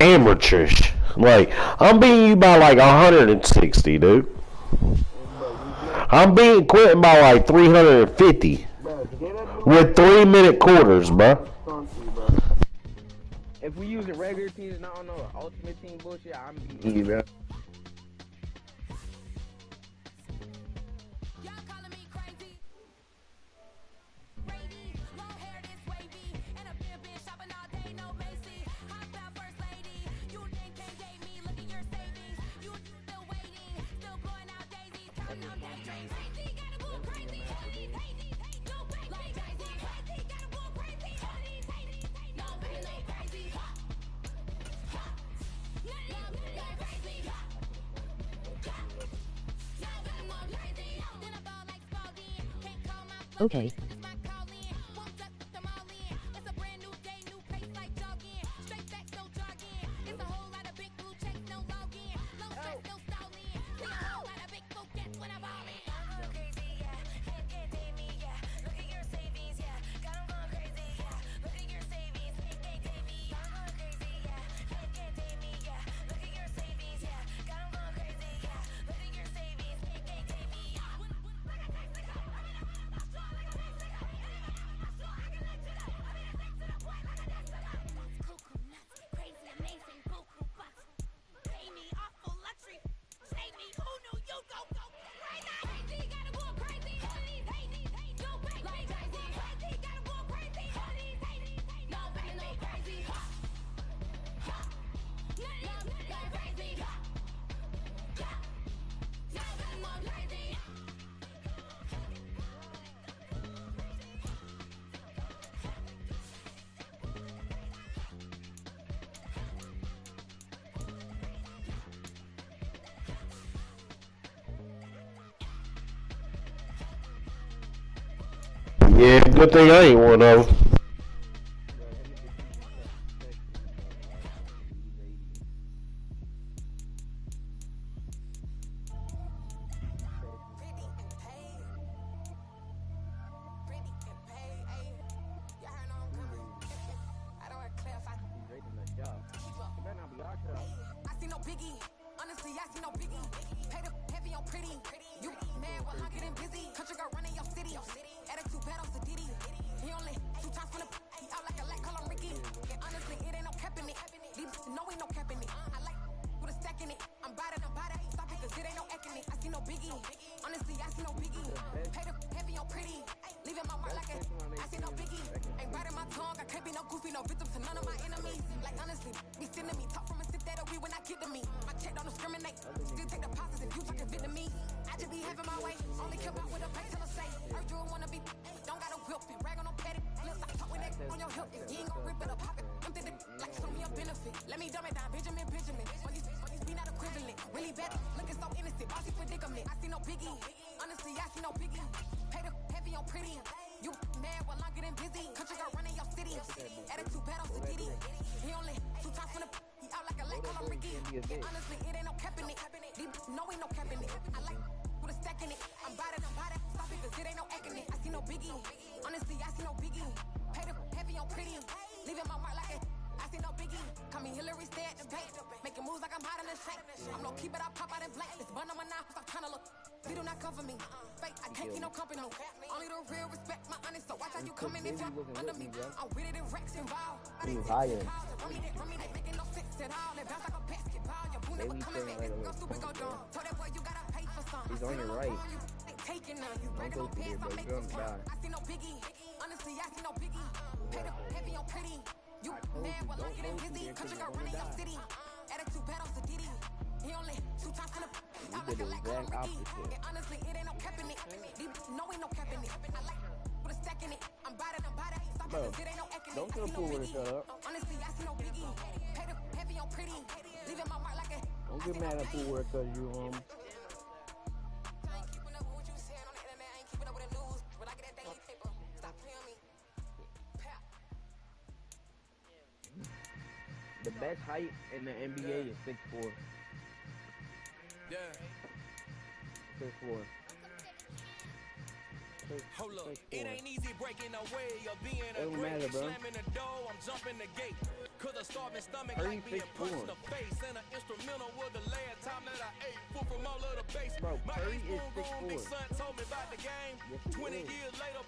amateurish. Like, I'm beating you by like 160, dude. I'm beating Quentin by like 350 with 3-minute quarters, bro. If we using regular teams and I don't know ultimate team bullshit, I'm beating you, bro. Okay. Yeah, good thing I ain't one of them. He's on your right. Don't go through there, bro. You're gonna die. You did the exact opposite. Bro, don't tell Pool to shut up. Don't get mad at Pool because you the best height in the NBA is 6'4". Yeah. 6'4". Hold up, it ain't easy breaking away or being a Don't great. matter, bro. Slamming the door, I'm jumping the gate. Cause a starving stomach like being punched in the face. And an instrumental was the last time that I ate food from all of the base. My east-room big son told me about the game. 20 years later,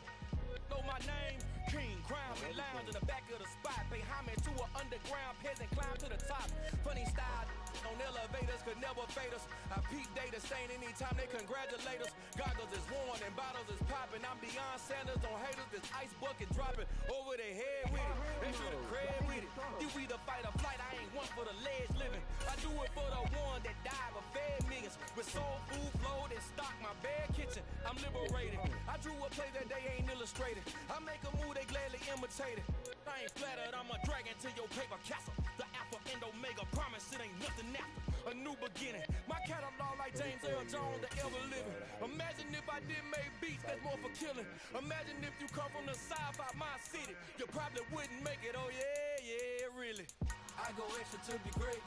know my name. King, crown, we lounge in the back of the spot. Pay homage to an underground peasant, climb to the top. Funny style on elevators could never fade us. I peep data stain anytime they congratulate us. Goggles is worn and bottles is popping. I'm beyond Sanders on haters. This ice bucket dropping over their head with it. They should have cred with it. You either fight or flight. I ain't one for the ledge living. I do it for the one that died but fed millions. With soul food flowed and stock my bare kitchen. I'm liberated. I drew a play that they ain't illustrated. I make a move they gladly imitate it. I ain't flattered, I'm a dragon to your paper castle. The alpha and omega, promise it ain't nothing after. A new beginning. My catalog like James Earl Jones, the ever living. Imagine if I didn't make beats, that's more for killing. Imagine if you come from the south out my city. You probably wouldn't make it, oh yeah, really. I go extra to be great.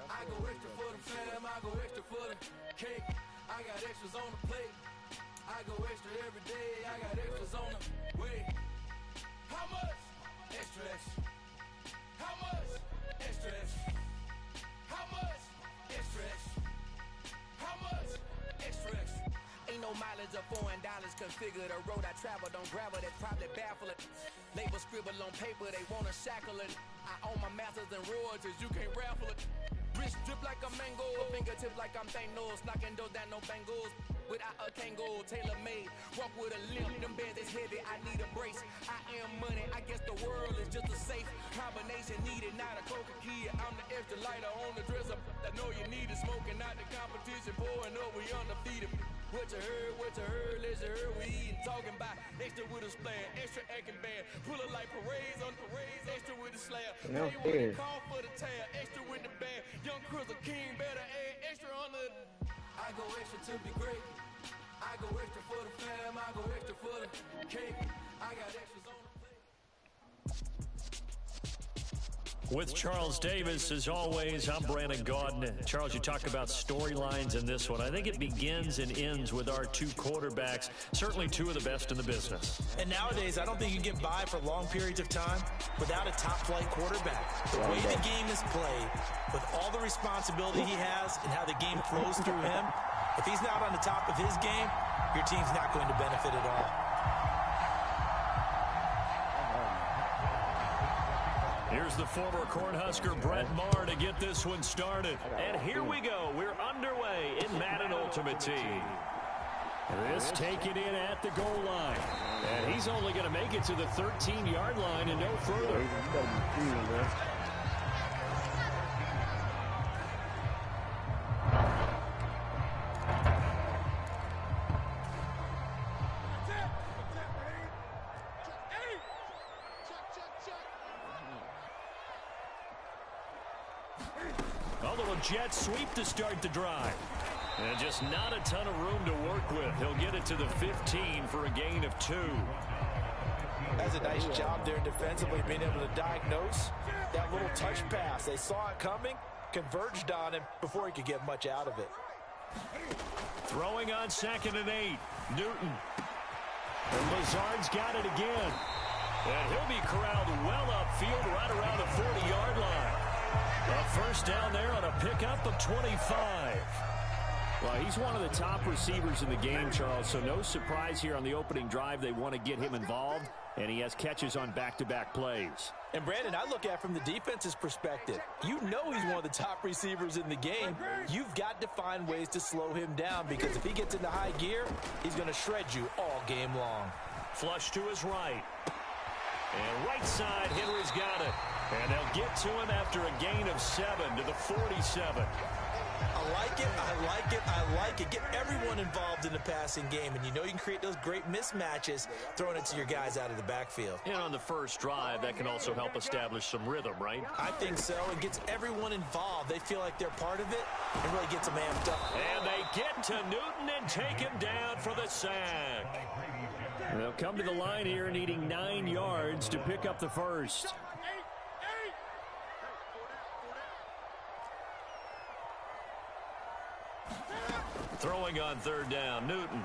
I go extra for the fam, I go extra for the cake. I got extras on the plate. I go extra every day, I got extras on the way. How much? Extra, extra. How much? Extra, extra. How much? Extra, extra. How much? Extra, extra. Ain't no mileage of $4 configure the road I travel. Don't gravel, that's probably baffling. Label scribble on paper, they wanna shackle it. I own my masters and royalties, you can't raffle it. Wrist drip like a mango, fingertips like I'm Thanos. Knocking those down, no bangles. Without a Kango, tailor-made. Walk with a limp, them beds is heavy, I need a brace. I am money, I guess the world is just a safe combination needed, not a coca key. I'm the extra lighter on the dresser. I know you need it, smoking out the competition, pouring up, we undefeated. What you heard, let's heard, we eating, talking about extra with a splash, extra acting bad, pull it like parades on parades, extra with the slab. Hey, when you call for the tab, extra with the band, young Crystal King, better add extra on the. I go extra to be great. I go extra for the fam, I go extra for the cake. I got extras on the plate. With Charles Davis, as always, I'm Brandon Gaudin. Charles, you talk about storylines in this one. I think it begins and ends with our two quarterbacks, certainly two of the best in the business. And nowadays, I don't think you can get by for long periods of time without a top-flight quarterback. The way the game is played, with all the responsibility he has and how the game flows through him, if he's not on the top of his game, your team's not going to benefit at all. Here's the former Cornhusker Brett Maher to get this one started. And here we go. We're underway in Madden Ultimate Team. This taken in at the goal line. And he's only going to make it to the 13-yard line and no further. A little jet sweep to start the drive. And just not a ton of room to work with. He'll get it to the 15 for a gain of 2. That's a nice job there defensively, being able to diagnose that little touch pass. They saw it coming, converged on him before he could get much out of it. Throwing on 2nd and 8. Newton. And Lazard's got it again. And he'll be corralled well upfield right around the 40-yard line. A first down there on a pickup of 25. Well, he's one of the top receivers in the game, Charles, so no surprise here on the opening drive. They want to get him involved, and he has catches on back-to-back plays. And, Brandon, I look at it from the defense's perspective. You know he's one of the top receivers in the game. You've got to find ways to slow him down because if he gets into high gear, he's going to shred you all game long. Flush to his right. And right side, Henry's got it. And they'll get to him after a gain of 7 to the 47. I like it, I like it, I like it. Get everyone involved in the passing game, and you know you can create those great mismatches throwing it to your guys out of the backfield. And on the first drive, that can also help establish some rhythm, right? I think so. It gets everyone involved. They feel like they're part of it and really gets them amped up. And they get to Newton and take him down for the sack. They'll come to the line here needing 9 yards to pick up the first. Throwing on 3rd down, Newton.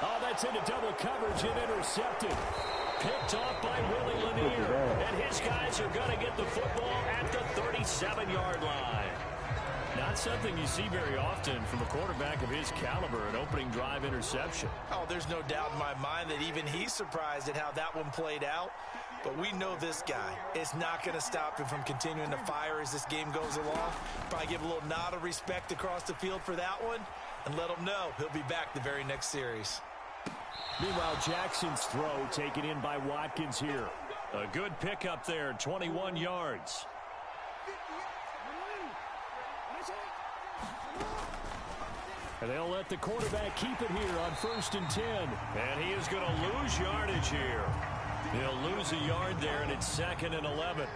Oh, that's into double coverage and intercepted. picked off by Willie Lanier. And his guys are going to get the football at the 37-yard line. Not something you see very often from a quarterback of his caliber, an opening drive interception. Oh, there's no doubt in my mind that even he's surprised at how that one played out. But we know this guy is not going to stop him from continuing to fire as this game goes along. Probably give a little nod of respect across the field for that one and let him know he'll be back the very next series. Meanwhile, Jackson's throw taken in by Watkins here. A good pickup there, 21 yards. And they'll let the quarterback keep it here on 1st and 10. And he is going to lose yardage here. He'll lose a yard there, and it's 2nd and 11.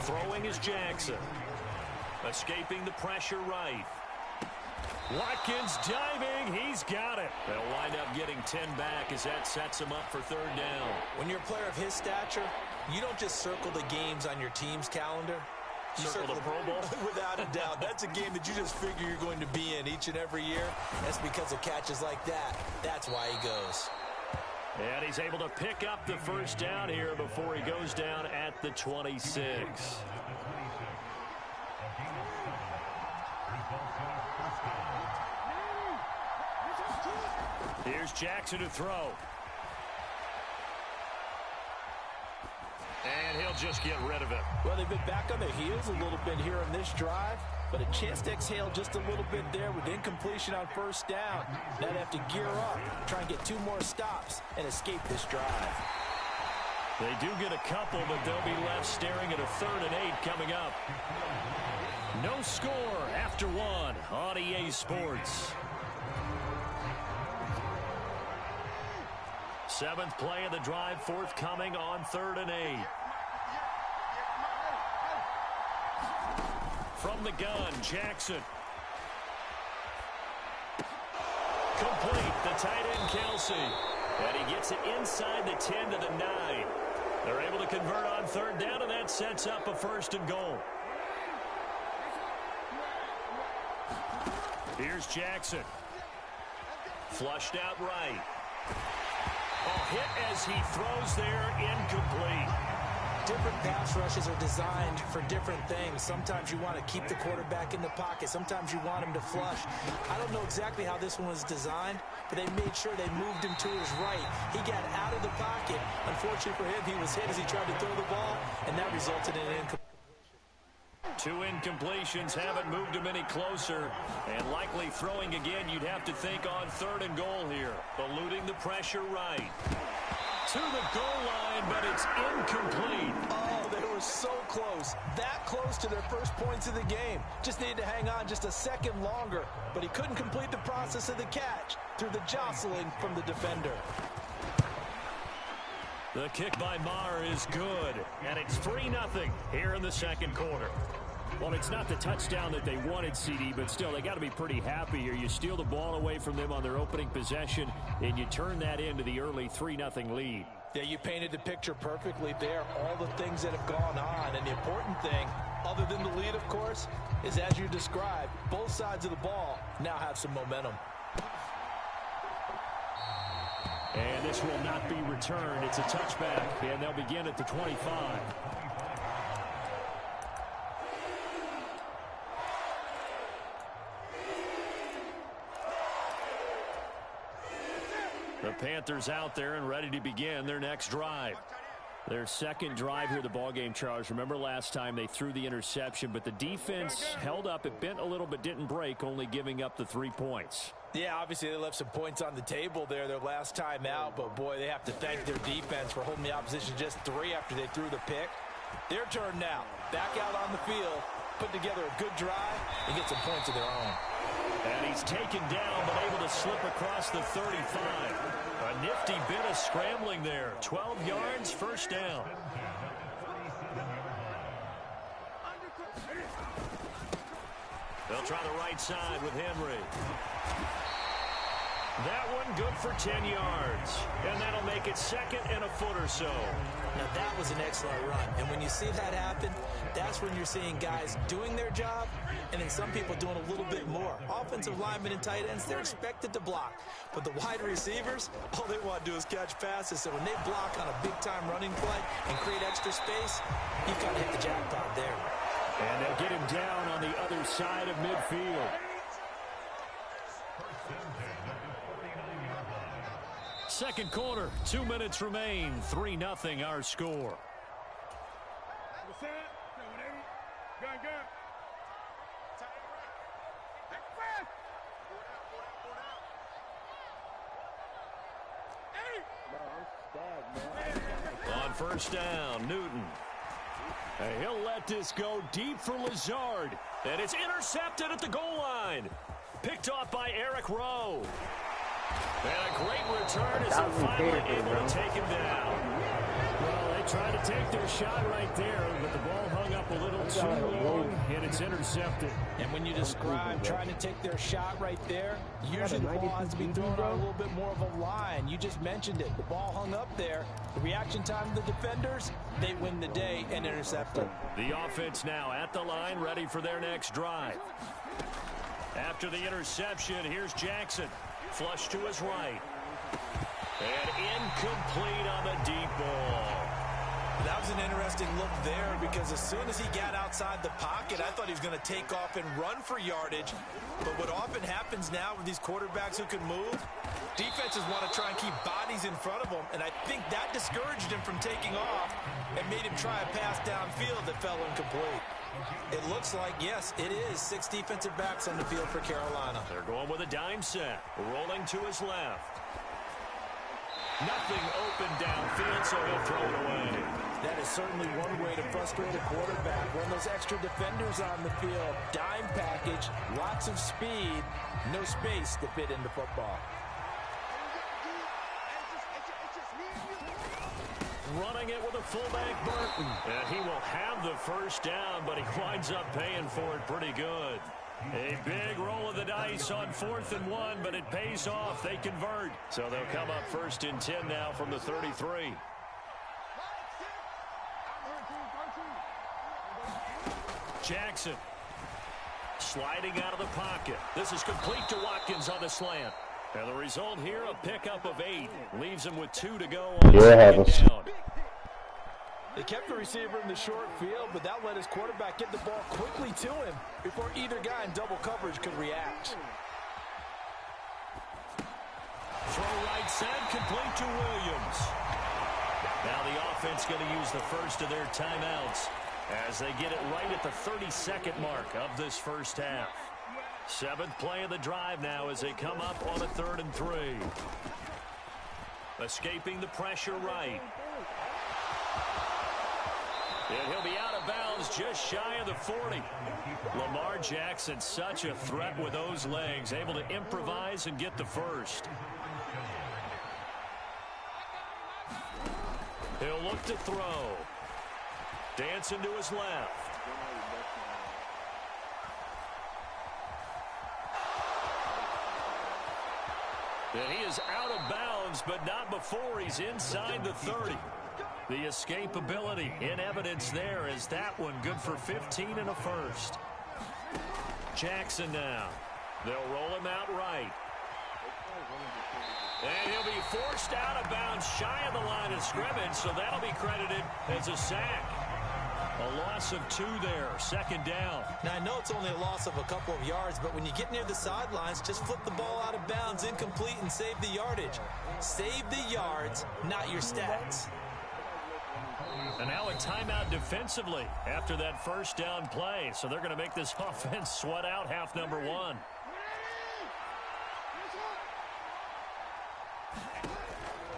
Throwing is Jackson. Escaping the pressure right. Watkins diving. He's got it. They'll wind up getting 10 back as that sets him up for 3rd down. When you're a player of his stature, you don't just circle the games on your team's calendar. You circle the Pro Bowl? Without a doubt. That's a game that you just figure you're going to be in each and every year. That's because of catches like that. That's why he goes. And he's able to pick up the 1st down here before he goes down at the 26. Here's Jackson to throw. And he'll just get rid of it. Well, they've been back on their heels a little bit here on this drive, but a chance to exhale just a little bit there with incompletion on 1st down. Now they have to gear up, try and get 2 more stops, and escape this drive. They do get a couple, but they'll be left staring at a 3rd and 8 coming up. No score after 1 on EA Sports. 7th play of the drive forthcoming on 3rd and 8. From the gun, Jackson. Complete, the tight end, Kelsey. And he gets it inside the 10 to the 9. They're able to convert on 3rd down, and that sets up a 1st and goal. Here's Jackson. Flushed out right. Oh, hit as he throws there, incomplete. Different pass rushes are designed for different things. Sometimes you want to keep the quarterback in the pocket. Sometimes you want him to flush. I don't know exactly how this one was designed, but they made sure they moved him to his right. He got out of the pocket. Unfortunately for him, he was hit as he tried to throw the ball, and that resulted in an incomplete. 2 incompletions haven't moved him any closer, and likely throwing again, you'd have to think on 3rd and goal here. Eluding the pressure right. To the goal line, but it's incomplete. Oh, they were so close. That close to their first points of the game. Just needed to hang on just a second longer, but he couldn't complete the process of the catch through the jostling from the defender. The kick by Maher is good, and it's 3-0 here in the 2nd quarter. Well, it's not the touchdown that they wanted, CD, but still, they got to be pretty happy here. You steal the ball away from them on their opening possession, and you turn that into the early 3-0 lead. Yeah, you painted the picture perfectly there, all the things that have gone on. And the important thing, other than the lead, of course, is as you described, both sides of the ball now have some momentum. And this will not be returned. It's a touchback, and they'll begin at the 25. The Panthers out there and ready to begin their next drive. Their 2nd drive here of the ballgame, Charles. Remember last time they threw the interception, but the defense held up. It bent a little but didn't break, only giving up the 3 points. Yeah, obviously they left some points on the table there their last time out, but boy, they have to thank their defense for holding the opposition just 3 after they threw the pick. Their turn now. Back out on the field, put together a good drive, and get some points of their own. And he's taken down, but able to slip across the 35. A nifty bit of scrambling there. 12 yards, 1st down. They'll try the right side with Henry. That one good for 10 yards. And that'll make it 2nd and a foot or so. Now, that was an excellent run. And when you see that happen, that's when you're seeing guys doing their job and then some people doing a little bit more. Offensive linemen and tight ends, they're expected to block. But the wide receivers, all they want to do is catch passes. So when they block on a big-time running play and create extra space, you've got to hit the jackpot there. And they'll get him down on the other side of midfield. Second quarter, 2 minutes remain. 3-0 our score. On first down, Newton. He'll let this go deep for Lazard. And it's intercepted at the goal line. Picked off by Eric Rowe. And a great return as they're finally able to take him down. Well, they tried to take their shot right there, but the ball hung up a little too long, and it's intercepted. And when you describe trying to take their shot right there, usually the ball has to be thrown on a little bit more of a line. You just mentioned it. The ball hung up there. The reaction time of the defenders, they win the day and intercept it. The offense now at the line, ready for their next drive. After the interception, here's Jackson. Flush to his right. And incomplete on the deep ball. That was an interesting look there because as soon as he got outside the pocket, I thought he was going to take off and run for yardage. But what often happens now with these quarterbacks who can move, defenses want to try and keep bodies in front of them. And I think that discouraged him from taking off and made him try a pass downfield that fell incomplete. It looks like, yes, it is 6 defensive backs on the field for Carolina. They're going with a dime set. Rolling to his left. Nothing open downfield, so he'll throw it away. That is certainly one way to frustrate a quarterback. Run those extra defenders on the field. Dime package, lots of speed, no space to fit into football. Running it with a fullback, Burton. And he will have the first down, but he winds up paying for it pretty good. A big roll of the dice on 4th and 1, but it pays off. They convert. So they'll come up 1st and 10 now from the 33. Jackson sliding out of the pocket. This is complete to Watkins on the slant. And the result here, a pickup of 8. Leaves him with 2 to go on 2nd down. They kept the receiver in the short field, but that let his quarterback get the ball quickly to him before either guy in double coverage could react. Throw right side, complete to Williams. Now the offense going to use the first of their timeouts as they get it right at the 32nd mark of this first half. 7th play of the drive now as they come up on a 3rd and 3. Escaping the pressure right. And he'll be out of bounds just shy of the 40. Lamar Jackson, such a threat with those legs, able to improvise and get the first. He'll look to throw. Dancing to his left. And he is out of bounds, but not before he's inside the 30. The escapability in evidence there as that one good for 15 and a first. Jackson now. They'll roll him out right. And he'll be forced out of bounds shy of the line of scrimmage, so that'll be credited as a sack. A loss of 2 there, 2nd down. Now, I know it's only a loss of a couple of yards, but when you get near the sidelines, just flip the ball out of bounds, incomplete, and save the yardage. Save the yards, not your stats. And now a timeout defensively after that first down play. So they're going to make this offense sweat out half number 1.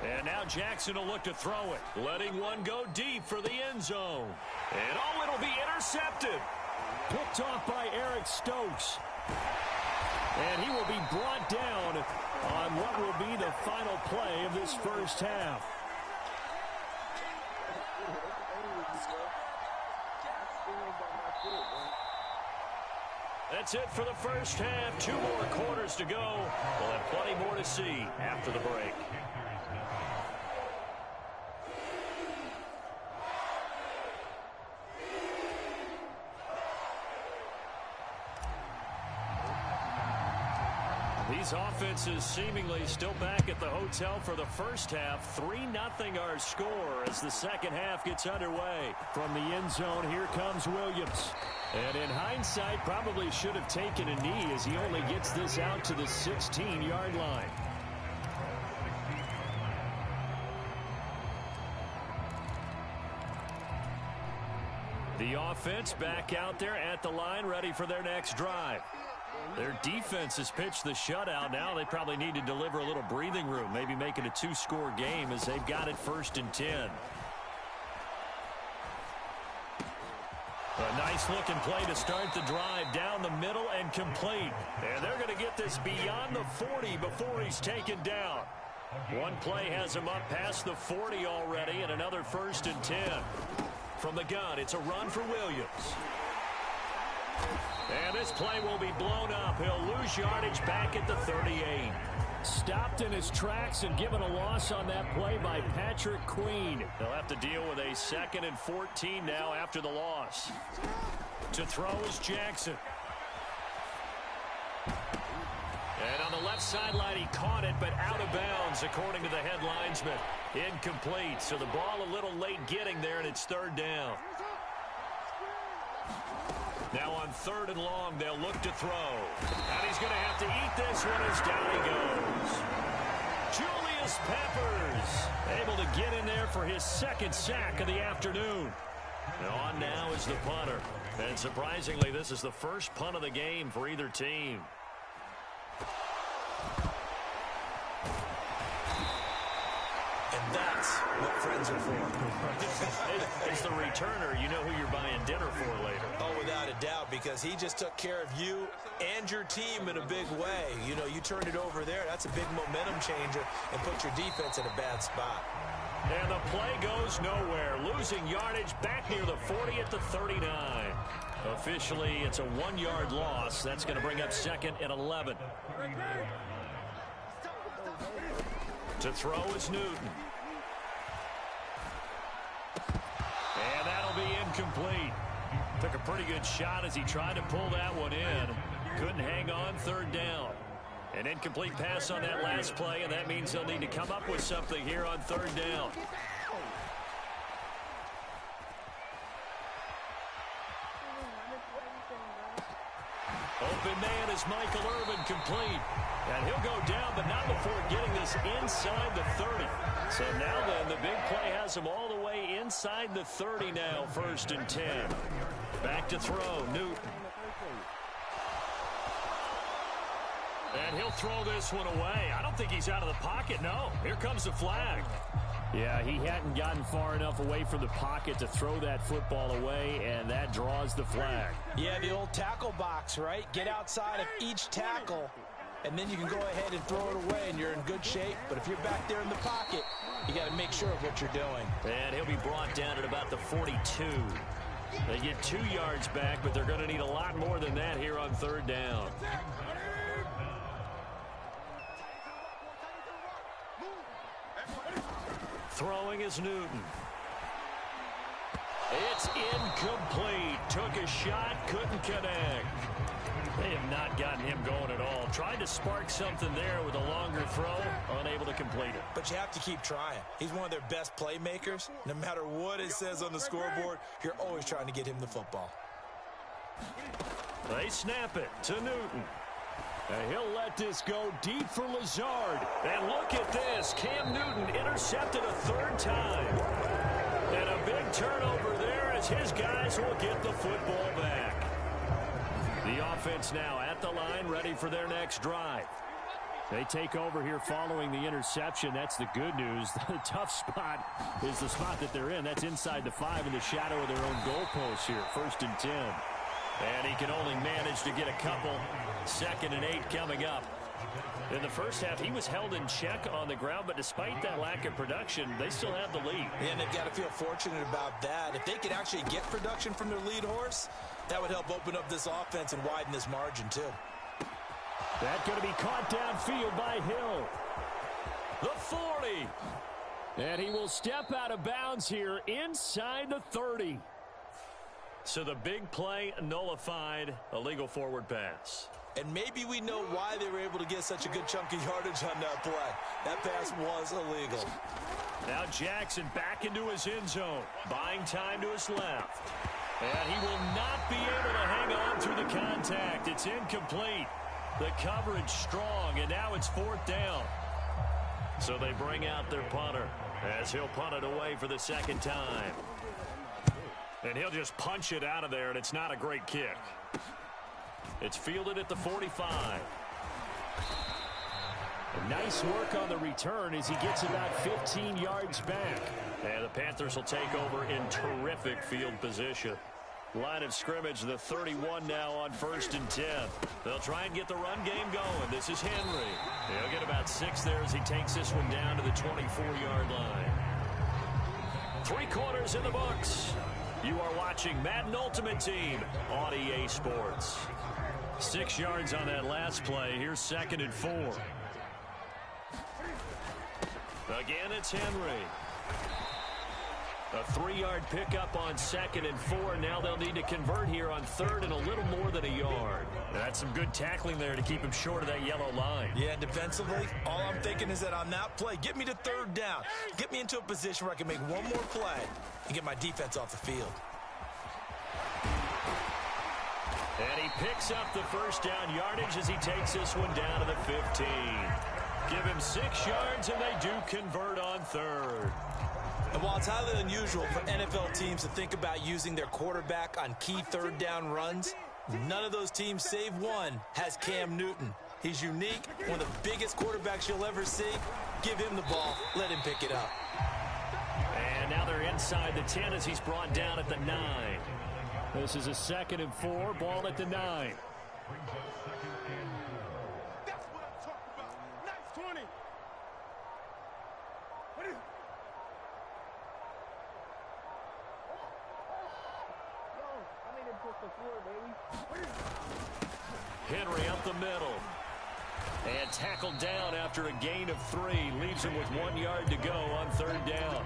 And now Jackson will look to throw it. Letting one go deep for the end zone. And oh, it'll be intercepted. Picked off by Eric Stokes. And he will be brought down on what will be the final play of this first half. That's it for the first half. 2 more quarters to go. We'll have plenty more to see after the break. These offenses seemingly still back at the hotel for the first half. 3-0 our score as the second half gets underway. From the end zone, here comes Williams. And in hindsight, probably should have taken a knee as he only gets this out to the 16-yard line. The offense back out there at the line, ready for their next drive. Their defense has pitched the shutout. Now they probably need to deliver a little breathing room, maybe make it a 2-score game as they've got it 1st and 10. A nice-looking play to start the drive down the middle and complete. And they're going to get this beyond the 40 before he's taken down. One play has him up past the 40 already, and another 1st and 10. From the gun, it's a run for Williams. And this play will be blown up. He'll lose yardage back at the 38. Stopped in his tracks and given a loss on that play by Patrick Queen. They'll have to deal with a 2nd and 14 now after the loss. To throw is Jackson. And on the left sideline, he caught it, but out of bounds, according to the head linesman. Incomplete, so the ball a little late getting there, and it's 3rd down. Now on 3rd and long, they'll look to throw. And he's going to have to eat this one as down he goes. Julius Peppers able to get in there for his 2nd sack of the afternoon. On now is the punter. And surprisingly, this is the first punt of the game for either team. And that's what friends are for. As the returner, you know who you're buying dinner for later. Oh, without a doubt, because he just took care of you and your team in a big way. You know, you turned it over there. That's a big momentum changer and put your defense in a bad spot. And the play goes nowhere. Losing yardage back near the 40 at the 39. Officially, it's a 1-yard loss. That's going to bring up 2nd and 11. To throw is Newton. And that'll be incomplete. Took a pretty good shot as he tried to pull that one in. Couldn't hang on 3rd down. An incomplete pass on that last play, and that means they'll need to come up with something here on 3rd down. Open man is Michael Irvin, complete. And he'll go down, but not before getting this inside the 30. So now then, the big play has him all the way inside the 30 now, 1st and 10. Back to throw, Newton. And he'll throw this one away. I don't think he's out of the pocket, no. Here comes the flag. Yeah, he hadn't gotten far enough away from the pocket to throw that football away, and that draws the flag. Yeah, the old tackle box, right? Get outside of each tackle, and then you can go ahead and throw it away, and you're in good shape. But if you're back there in the pocket, you got to make sure of what you're doing. And he'll be brought down at about the 42. They get 2 yards back, but they're going to need a lot more than that here on 3rd down. Throwing is Newton. It's incomplete. Took a shot, couldn't connect. They have not gotten him going at all. Tried to spark something there with a longer throw, unable to complete it. But you have to keep trying. He's one of their best playmakers. No matter what it says on the scoreboard, you're always trying to get him the football. They snap it to Newton. And he'll let this go deep for Lazard. And look at this. Cam Newton intercepted a 3rd time. And a big turnover there as his guys will get the football back. The offense now at the line, ready for their next drive. They take over here following the interception. That's the good news. The tough spot is the spot that they're in. That's inside the 5 in the shadow of their own goalpost here. 1st and 10. And he can only manage to get a couple. 2nd and 8 coming up. In the first half, he was held in check on the ground, but despite that lack of production, they still have the lead. And they've got to feel fortunate about that. If they could actually get production from their lead horse, that would help open up this offense and widen this margin, too. That's going to be caught downfield by Hill. The 40. And he will step out of bounds here inside the 30. So the big play nullified, a legal forward pass. And maybe we know why they were able to get such a good chunk of yardage on that play. That pass was illegal. Now Jackson back into his end zone, buying time to his left. And he will not be able to hang on through the contact. It's incomplete. The coverage strong, and now it's 4th down. So they bring out their punter as he'll punt it away for the second time. And he'll just punch it out of there, and it's not a great kick. It's fielded at the 45. And nice work on the return as he gets about 15 yards back. And the Panthers will take over in terrific field position. Line of scrimmage, the 31 now on 1st and 10. They'll try and get the run game going. This is Henry. He'll get about 6 there as he takes this one down to the 24-yard line. 3 quarters in the books. You are watching Madden Ultimate Team on EA Sports. 6 yards on that last play. Here's 2nd and 4. Again, it's Henry. A 3-yard pickup on 2nd and 4. Now they'll need to convert here on 3rd and a little more than a yard. That's some good tackling there to keep him short of that yellow line. Yeah, defensively, all I'm thinking is that on that play, get me to 3rd down. Get me into a position where I can make one more play and get my defense off the field. And he picks up the 1st down yardage as he takes this one down to the 15. Give him 6 yards, and they do convert on 3rd. And while it's highly unusual for NFL teams to think about using their quarterback on key 3rd down runs, none of those teams, save one, has Cam Newton. He's unique, one of the biggest quarterbacks you'll ever see. Give him the ball. Let him pick it up. And now they're inside the 10 as he's brought down at the 9. This is a 2nd and 4, ball at the 9. That's what I'm talking about. Nice 20. What is it? Henry up the middle. And tackled down after a gain of 3. Leaves him with 1 yard to go on 3rd down.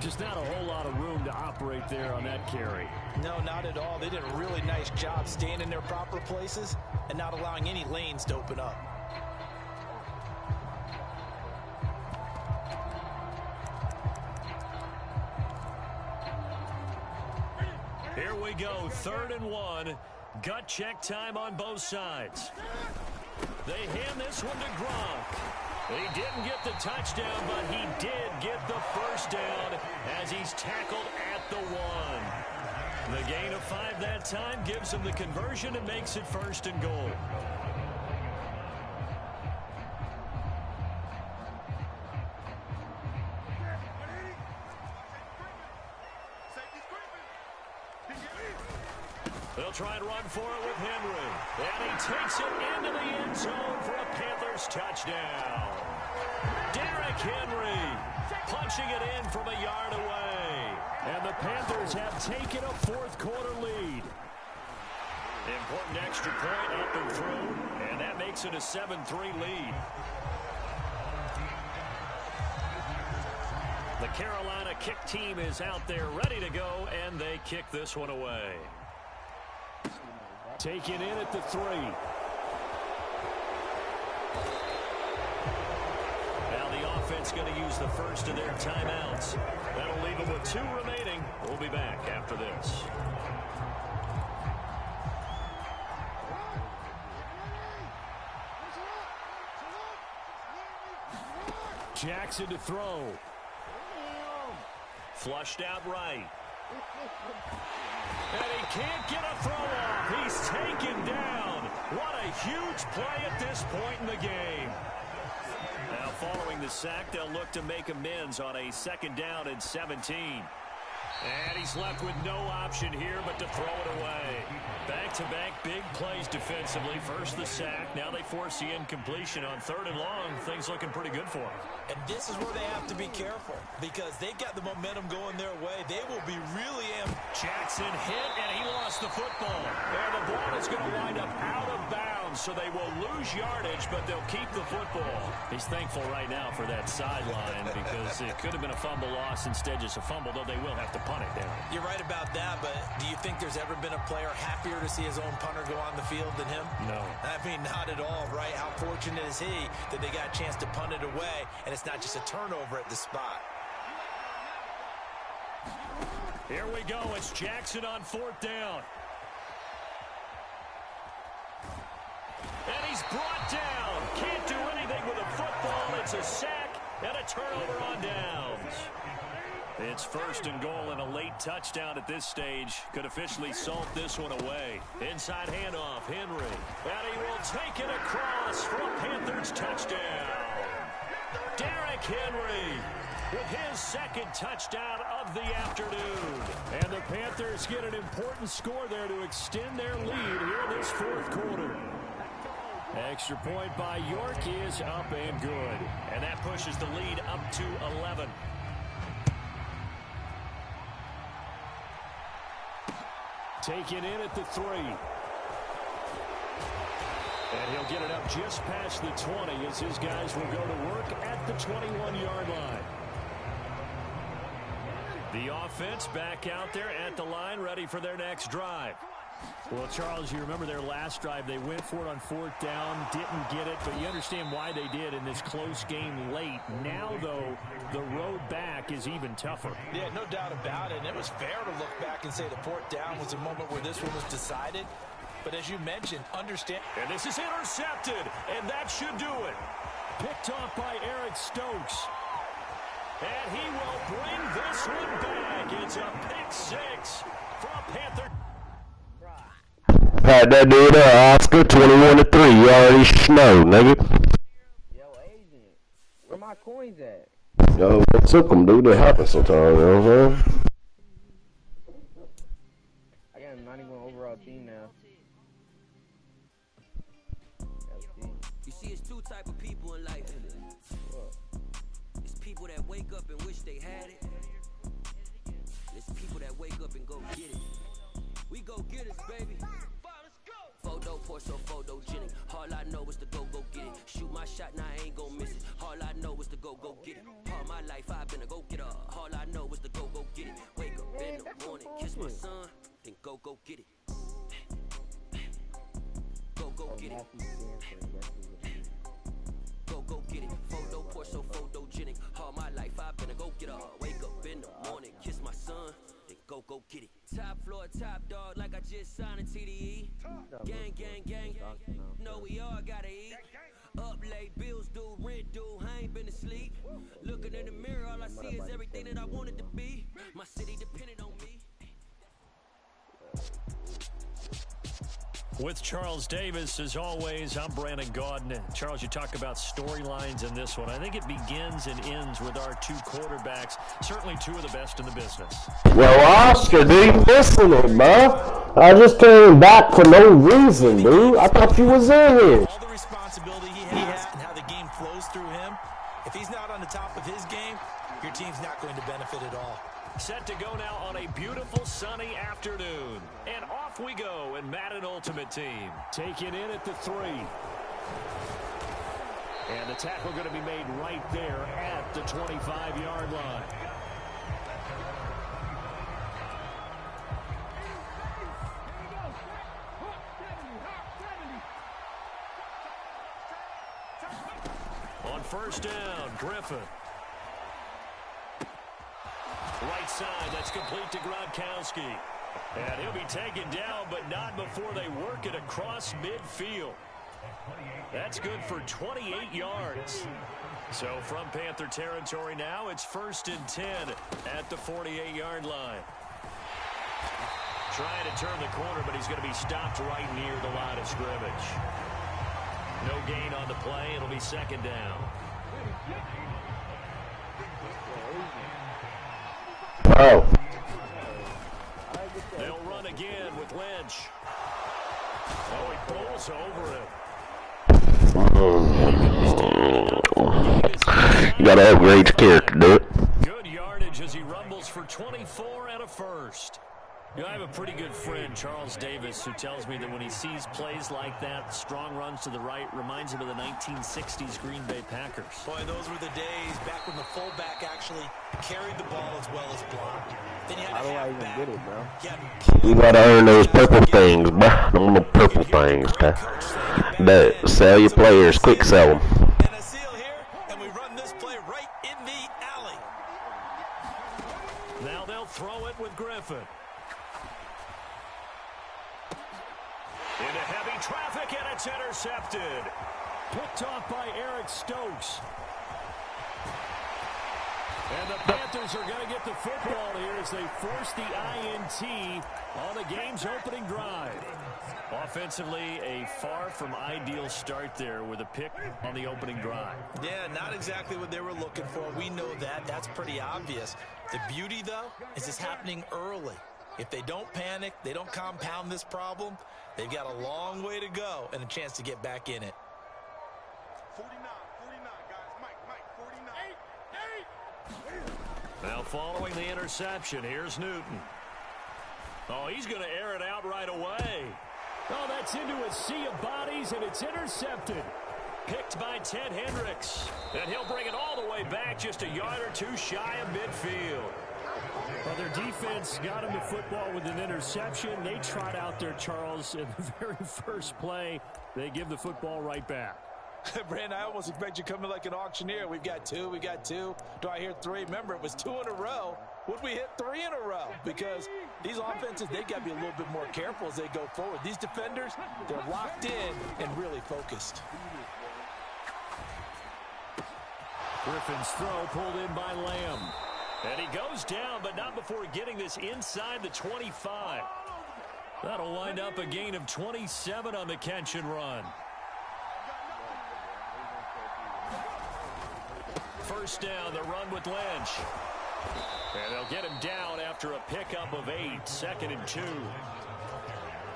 Just not a whole lot of room to operate there on that carry. No, not at all. They did a really nice job staying in their proper places and not allowing any lanes to open up. Here we go, 3rd and 1. Gut check time on both sides. They hand this one to Gronk. He didn't get the touchdown, but he did get the 1st down as he's tackled at the 1. The gain of 5 that time gives him the conversion and makes it 1st and goal. They'll try and run for it with Henry. And he takes it into the end zone for a Panthers touchdown. Derrick Henry punching it in from a yard away. And the Panthers have taken a 4th quarter lead. Important extra point up and through. And that makes it a 7-3 lead. The Carolina kick team is out there ready to go, and they kick this one away. Taken in at the 3. Now the offense going to use the first of their timeouts. That'll leave them with 2 remaining. We'll be back after this. Jackson to throw. Flushed out right. And he can't get a throw off. He's taken down. What a huge play at this point in the game. Now following the sack, they'll look to make amends on a 2nd down and 17. And he's left with no option here but to throw it away. Back-to-back big plays defensively. First the sack. Now they force the incompletion on 3rd and long. Things looking pretty good for them. And this is where they have to be careful because they've got the momentum going their way. They will be really Jackson hit, and he lost the football. And the ball is going to wind up out of bounds, so they will lose yardage, but they'll keep the football. He's thankful right now for that sideline because it could have been a fumble loss, instead just a fumble, though they will have to punt it down. You're right about that, but do you think there's ever been a player happier to see his own punter go on the field than him? No. I mean, not at all, right? How fortunate is he that they got a chance to punt it away, and it's not just a turnover at the spot. Here we go. It's Jackson on 4th down. And he's brought down. Can't do anything with a football. It's a sack and a turnover on downs. It's 1st and goal and a late touchdown at this stage. Could officially salt this one away. Inside handoff, Henry. And he will take it across for a Panthers touchdown. Derrick Henry with his 2nd touchdown of the afternoon. And the Panthers get an important score there to extend their lead here in this 4th quarter. Extra point by York is up and good. And that pushes the lead up to 11. Taken in at the 3. And he'll get it up just past the 20 as his guys will go to work at the 21-yard line. The offense back out there at the line, ready for their next drive. Well, Charles, you remember their last drive. They went for it on 4th down, didn't get it, but you understand why they did in this close game late. Now, though, the road back is even tougher. Yeah, no doubt about it. And it was fair to look back and say the 4th down was a moment where this one was decided. But as you mentioned, understand. And this is intercepted, and that should do it. Picked off by Eric Stokes. And he will bring this one back. It's a pick 6 for a Panther. Had that dude Oscar 21-3. You already know, nigga. Yo, agent, where my coins at? Yo, what took them, dude? It happens sometimes, you know what I'm saying? I got a 91 overall team now. You see, it's 2 type of people in life. It's people that wake up and wish they had it. It's people that wake up and go get it. We go get it, baby. Photo, so photogenic. All I know is to go get it. Shoot my shot, now I ain't gon' miss it. All I know is to go get it. All my life I've been a go-getter. All I know is to go get it. Wake up in the morning, kiss my son, then go get it. Go get it. Go get it. Photo, so photogenic. All my life I've been a go-getter. Wake up in the morning, kiss my son, then go get it. Top floor, top dog, like I just signed a TDE. Gang. Know we all gotta eat. Up late, bills due, rent due, I ain't been asleep. Looking in the mirror, all I see is everything that I wanted to be. My city depended on me. With Charles Davis, as always, I'm Brandon Gaudin. Charles, you talk about storylines in this one. I think it begins and ends with our 2 quarterbacks, certainly 2 of the best in the business. Yo, Oscar, dude, listening, man. I just came back for no reason, dude. I thought you was in here. All the responsibility he has and how the game flows through him, if he's not on the top of his game, your team's not going to benefit at all. Set to go now on a beautiful sunny afternoon. And off we go in Madden Ultimate Team. Taken in at the 3. And the tackle going to be made right there at the 25-yard line. On 1st down, Griffin. Right side, that's complete to Gronkowski. And he'll be taken down, but not before they work it across midfield. That's good for 28 yards. So from Panther territory now, it's 1st and 10 at the 48-yard line. Trying to turn the corner, but he's going to be stopped right near the line of scrimmage. No gain on the play. It'll be 2nd down. Oh. Lynch. Oh, he pulls over it. You gotta upgrade your character, do it. Good yardage as he rumbles for 24 and a first. You know, I have a pretty good friend, Charles Davis, who tells me that when he sees plays like that, strong runs to the right, reminds him of the 1960s Green Bay Packers. Boy, those were the days back when the fullback actually carried the ball as well as blocked. Then you had How do I even halfback. get it, bro? You gotta earn those purple things, bruh. Them little purple things, that sell your players, quick sell them. And a seal here, and we run this play right in the alley. Now they'll throw it with Griffin. Into heavy traffic, and it's intercepted. Picked off by Eric Stokes. And the Panthers are going to get the football here as they force the INT on the game's opening drive. Offensively, a far from ideal start there with a pick on the opening drive. Yeah, not exactly what they were looking for. We know that. That's pretty obvious. The beauty, though, is it's happening early. If they don't panic, they don't compound this problem, they've got a long way to go and a chance to get back in it. 49, guys. Mike, 49. Now following the interception, here's Newton. Oh, he's going to air it out right away. Oh, that's into a sea of bodies, and it's intercepted. Picked by Ted Hendricks. And he'll bring it all the way back just a yard or two shy of midfield. Well, their defense got him the football with an interception. They trot out there, Charles, in the very first play. They give the football right back. Brandon, I almost expect you coming like an auctioneer. We've got two. Do I hear three? Remember, it was 2 in a row. Would we hit 3 in a row? Because these offenses, they got to be a little bit more careful as they go forward. These defenders, they're locked in and really focused. Griffin's throw pulled in by Lamb. And he goes down, but not before getting this inside the 25. That'll wind up a gain of 27 on the catch and run. First down, the run with Lynch. And they'll get him down after a pickup of 8, 2nd and 2.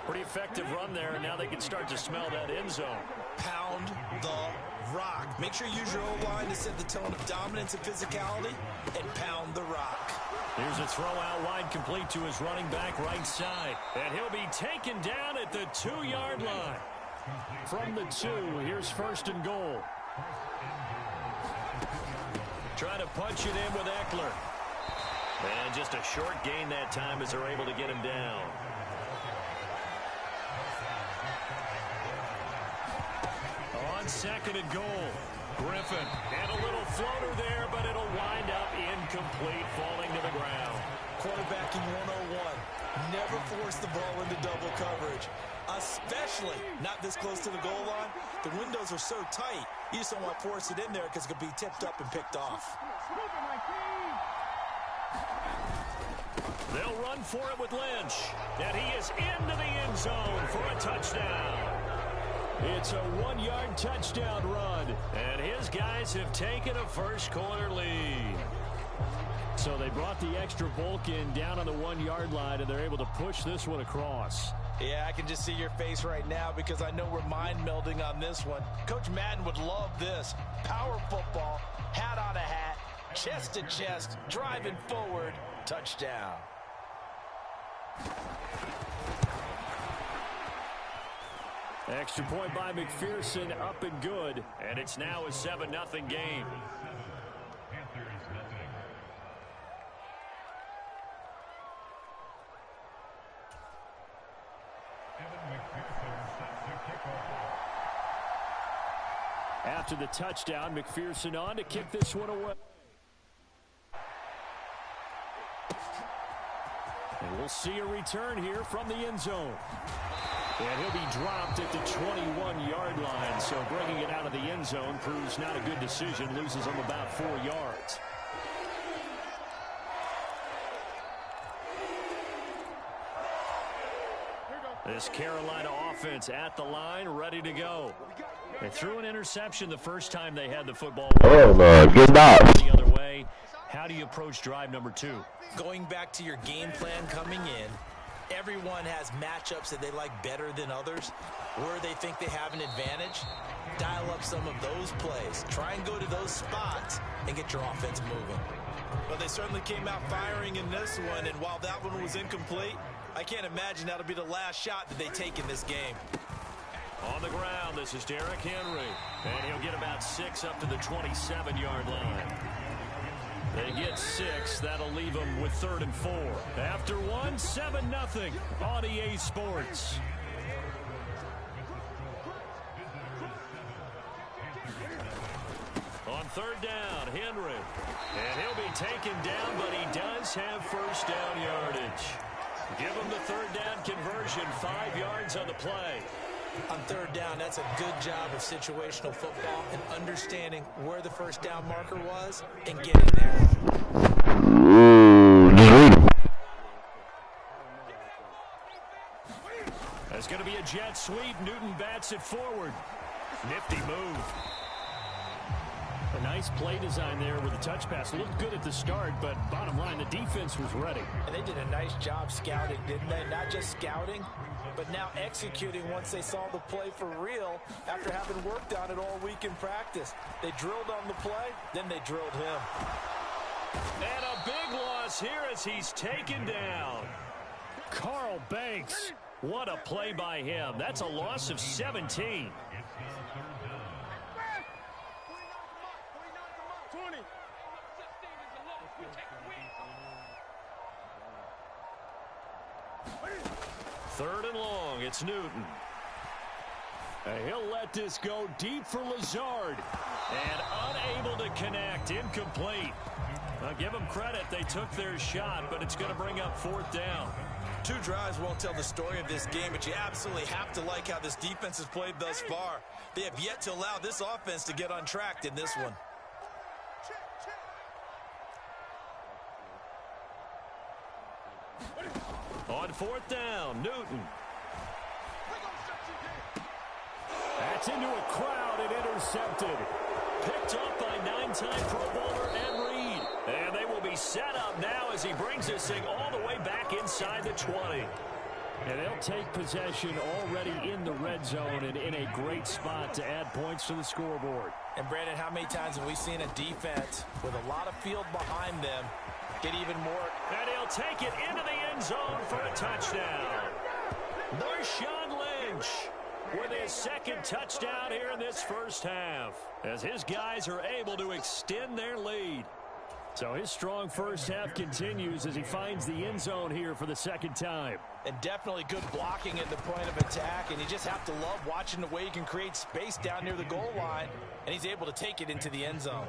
Pretty effective run there, and now they can start to smell that end zone. Pound the rock. Make sure you use your O-line to set the tone of dominance and physicality, and pound the rock. Here's a throw out wide, complete to his running back right side. And he'll be taken down at the 2-yard line. From the 2, here's 1st and goal. Trying to punch it in with Eckler. And just a short gain that time as they're able to get him down. On 2nd and goal, Griffin. And a little floater there, but it'll wind up incomplete, falling to the ground. Quarterbacking 101. Never force the ball into double coverage, especially not this close to the goal line. The windows are so tight, you just don't want to force it in there because it could be tipped up and picked off. They'll run for it with Lynch. And he is into the end zone for a touchdown. It's a 1-yard touchdown run. And his guys have taken a first-quarter lead. So they brought the extra bulk in down on the 1-yard line, and they're able to push this one across. Yeah, I can just see your face right now because I know we're mind melding on this one. Coach Madden would love this. Power football, hat on a hat, chest to chest, driving forward, touchdown. Extra point by McPherson, up and good. And it's now a 7-0 game. After the touchdown, McPherson on to kick this one away. And we'll see a return here from the end zone. And he'll be dropped at the 21-yard line. So bringing it out of the end zone proves not a good decision. Loses him about 4 yards. This Carolina offense at the line, ready to go. They threw an interception the first time they had the football. Oh, my good job. The other way. How do you approach drive number 2? Going back to your game plan coming in, Everyone has matchups that they like better than others. Where they think they have an advantage, dial up some of those plays. Try and go to those spots and get your offense moving. Well, they certainly came out firing in this one, and while that one was incomplete, I can't imagine that'll be the last shot that they take in this game. On the ground, this is Derrick Henry. And he'll get about 6 up to the 27-yard line. They get 6. That'll leave them with 3rd and 4. After 1, 7-0 on EA Sports. On 3rd down, Henry. And he'll be taken down, but he does have first down yardage. Give him the 3rd down conversion, 5 yards on the play. On 3rd down, that's a good job of situational football and understanding where the first down marker was and getting there. There's going to be a jet sweep. Newton bats it forward. Nifty move. A nice play design there with the touch pass. Looked good at the start, but bottom line, the defense was ready. And they did a nice job scouting, didn't they? Not just scouting, but now executing once they saw the play for real after having worked on it all week in practice. They drilled on the play, then they drilled him. And a big loss here as he's taken down. Carl Banks. What a play by him. That's a loss of 17. Third and long, it's Newton. And he'll let this go deep for Lazard. And unable to connect, incomplete. Now give them credit, they took their shot, but it's going to bring up 4th down. 2 drives won't tell the story of this game, but you absolutely have to like how this defense has played thus far. They have yet to allow this offense to get untracked in this one. On 4th down, Newton. That's into a crowd and intercepted. Picked up by 9-time Pro Bowler Ed Reed. And they will be set up now as he brings this thing all the way back inside the 20. And they'll take possession already in the red zone and in a great spot to add points to the scoreboard. And Brandon, how many times have we seen a defense with a lot of field behind them get even more? And he'll take it into the end zone for a touchdown. Marshawn Lynch with his 2nd touchdown here in this first half, as his guys are able to extend their lead. So his strong first half continues as he finds the end zone here for the 2nd time. And definitely good blocking at the point of attack, and you just have to love watching the way he can create space down near the goal line, and he's able to take it into the end zone.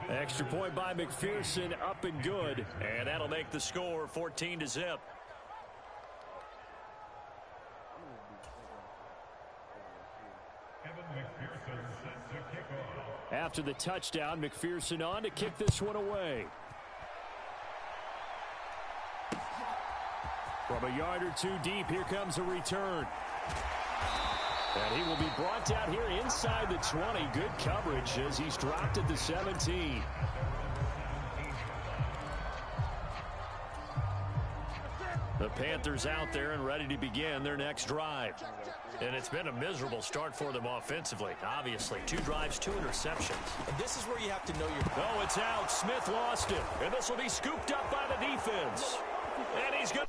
Extra point by McPherson, up and good, and that'll make the score 14-0. After the touchdown, McPherson on to kick this one away. From a yard or 2 deep, here comes a return. And he will be brought down here inside the 20. Good coverage as he's dropped at the 17. The Panthers out there and ready to begin their next drive. And it's been a miserable start for them offensively. Obviously, 2 drives, 2 interceptions. And this is where you have to know your... Oh, it's out. Smith lost it. And this will be scooped up by the defense. And he's good.